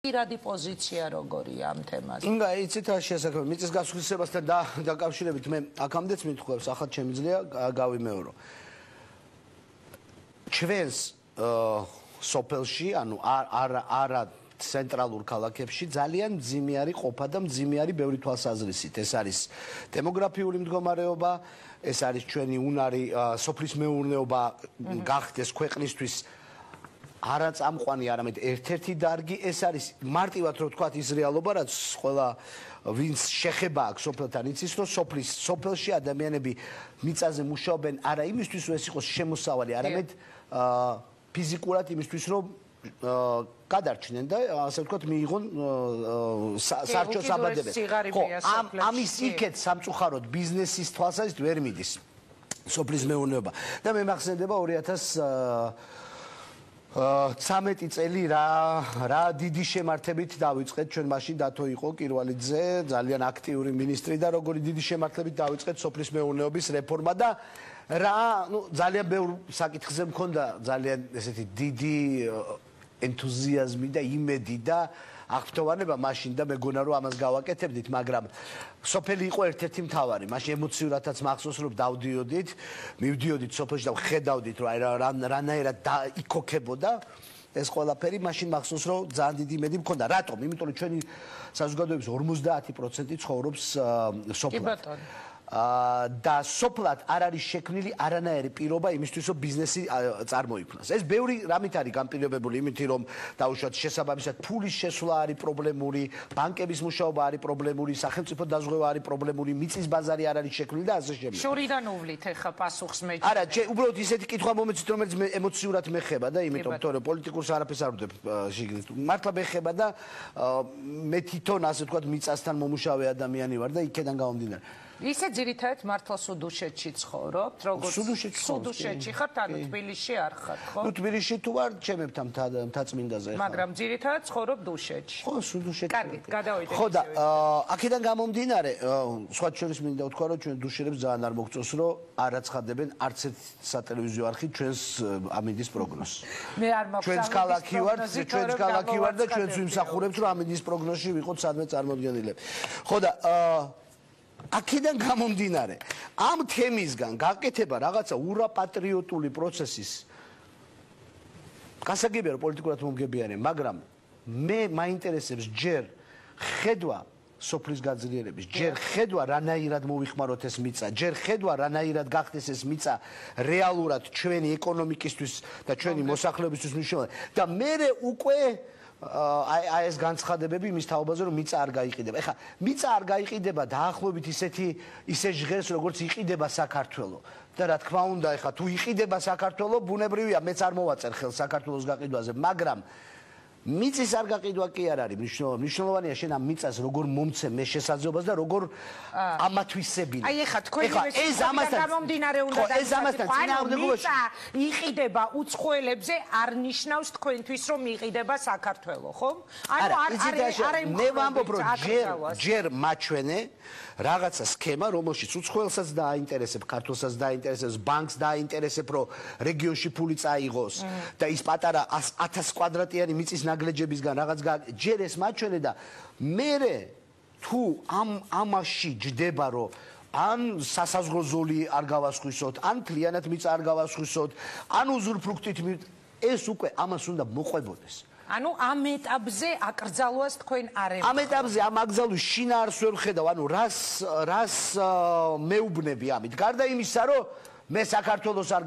პირადი პოზიცია როგორია ამ თემაზე? ინგა, იცით რა შესაძლოა მიწის გასხვისებასთან დაკავშირებით მე აქამდეც მithქვევს, ახლა შემიძლია გავიმეორო. ჩვენს სოფელში, ანუ არა ცენტრალურ ქალაქებში ძალიან მძიმე არის ყოფა და მძიმე არის ბევრი თვალსაზრისით. ეს არის დემოგრაფიული მდგომარეობა, ეს არის ჩვენი უნარი, სოფლის მეურნეობა გახდეს ქვეყნისთვის არა წამყვანი, არამედ ერთ-ერთი დარგი. ეს არის მარტივად რო ვთქვათ ის რეალობა, რაც ყველა ვინც შეხება აქვს სოფელთან იცის, რომ სოფელში ადამიანები მიწაზე მუშაობენ არა იმისთვის, რომ ეს იყოს შემოსავალი, არამედ ფიზიკურად იმისთვის, რომ გადარჩნენ და ასე ვთქვათ მიიღონ სარჩო საბადებენ. ხო, ამის იქეთ სამწუხაროდ ბიზნესის თვალსაზრისით ვერ მიდის სოფლის მეურნეობა. და მე მახსენდება 2013 წელი რა დიდი შემართებით დავიწყეთ ჩვენ მაშინ დათო იყო კირვალიძე ძალიან აქტიური მინისტრი და როგორი დიდი შემართებით დავიწყეთ სოფლის მეურნეობის რეფორმა და ძალიან ბევრ საკითხზე მქონდა ძალიან ესეთი დიდი ენთუზიაზმი და იმედი და აღფრთოვანება მაშინ და მეგონა რომ ამას გავაკეთებდით, მაგრამ სოფელი იყო ერთ-ერთი მთავარი. მაშინ ემოციურადაც მახსოვს რომ დავდიოდით, მივდიოდით სოფელში და ხედავდით რომ რანაირად იქოქებოდა ეს ყველაფერი, მაშინ მახსოვს რომ ძალიან დიდი იმედი მქონდა. რატომ? იმიტომ რომ ჩვენი საზოგადოების 50% ცხოვრობს სოფლად. და სოფლად არ არის შექმნილი არანაირი პირობა იმისთვის, რომ ბიზნესი წარმოიქმნას. ეს ბევრი რამით არის განპირობებული, იმით რომ დაუშვათ შესაბამისად ფულის შესვლა არის პრობლემური, ბანკების მუშაობა არის პრობლემური, სახელმწიფო დაზღვევა არის პრობლემური, მიწის ბაზარი არ არის შექმნილი და ასე შემდეგ. შორიდან უვლით ახლა პასუხს მე. არა, უბრალოდ ისეთი კითხვა მომეცით, რომელიც ემოციურად მეხება და იმიტომ რომ პოლიტიკურს არაფერს არ ვდებ შიგნით. მართლა მეხება და მე თვითონ ასე ვთქვათ მიწასთან მომუშავე ადამიანი ვარ და იქედან გამომდინარე. ისე ძირითადად მართლა სუდუშეთში ცხოვრობთ, როგორც სუდუშეთში ხართ, ანუ თბილისში არ ხართ, ხო? ნუ თბილისში თუ ვარ, ჩემებთან მთაწმინდაზე ხარ. მაგრამ ძირითადად ცხოვრობ დუშეთში. ხო, სუდუშეთში. კარგით, გადავიდეთ. ხო და აქედან გამომდინარე, სხვა შორის მინდა ვთქვა, რომ ჩვენ დუშერებს ძალიან არ მოგწონს, რომ არ აცხადებენ არც ერთ სატელევიზიო არხი ჩვენს ამინდის პროგნოზს. მე არ მაქვს ჩვენს ქალაქი ვარ და ჩვენს ვიმსახურებთ, რომ ამინდის პროგნოზში ვიყოთ სადმე წარმოდგენილები. ხო და აქედან გამომდინარე, ამ თემისგან გაკეთება რაღაცა ურაპატრიოტული პროცესის გასაგებია რომ პოლიტიკურად მომგებიანია, მაგრამ მე მაინტერესებს ჯერ ხედვა სოფლის გაძლიერების, ჯერ ხედვა რანაირად მოვიხმაროთ ეს მიწა, ჯერ ხედვა რანაირად გახდეს ეს მიწა რეალურად ჩვენი ეკონომიკისთვის და ჩვენი მოსახლეობისთვის მნიშვნელოვანი და მე უკვე აი ეს განცხადებები იმის თაობაზე რომ მიწა არ გაიყიდება. ეხლა მიწა არ გაიყიდება დაახლოებით ისე ჟღერს როგორც იყიდება საქართველო. და რა თქმა უნდა, ეხლა თუ იყიდება საქართველო, ბუნებრივია მეც არ მოვაწერ ხელს საქართველოს გაყიდვაზე, მაგრამ მიწის არ გაყიდვა კი არ არის მნიშვნელოვანი. მნიშვნელოვანია შენ ამ მიწას როგორ მომცემ მე შესაძლებლობას და როგორ ამათვისებინე. აი ეხლა თქვენი ეს ამასთან გამომდინარე უნდა მიწა იყიდება უცხოელებზე არ ნიშნავს თქვენთვის რომ იყიდება საქართველო, ხო? ანუ არ მე ვამბობ რომ ჯერ მაჩვენე რაღაცა სქემა, რომელშიც უცხოელსაც დააინტერესებ, ქართველსაც დააინტერესებს, ბანკს დააინტერესებ, რომ რეგიონში ფული წაიღოს და ის პატარა 1000 კვადრატიანი მიწის ნაგლეჯებისგან რაღაც ჯერ ეს მაჩვენე და მე თუ ამაში ჯდება რომ ან სასაზღვრო ზოლი არ გავასხვისოთ, ან მთლიანად მიწა არ გავასხვისოთ, ან უზურპრუქტით ეს უკვე ამას უნდა მოყვებოდეს. ანუ ამ ეტაპზე აკრძალვას თქვენ არ ემხმარებთ. ამ ეტაპზე ამ აკრძალვის შინაარსს ვერ ვხედავ, ანუ რას მეუბნები ამით. გარდა იმისა, რომ მე საქართველოს არ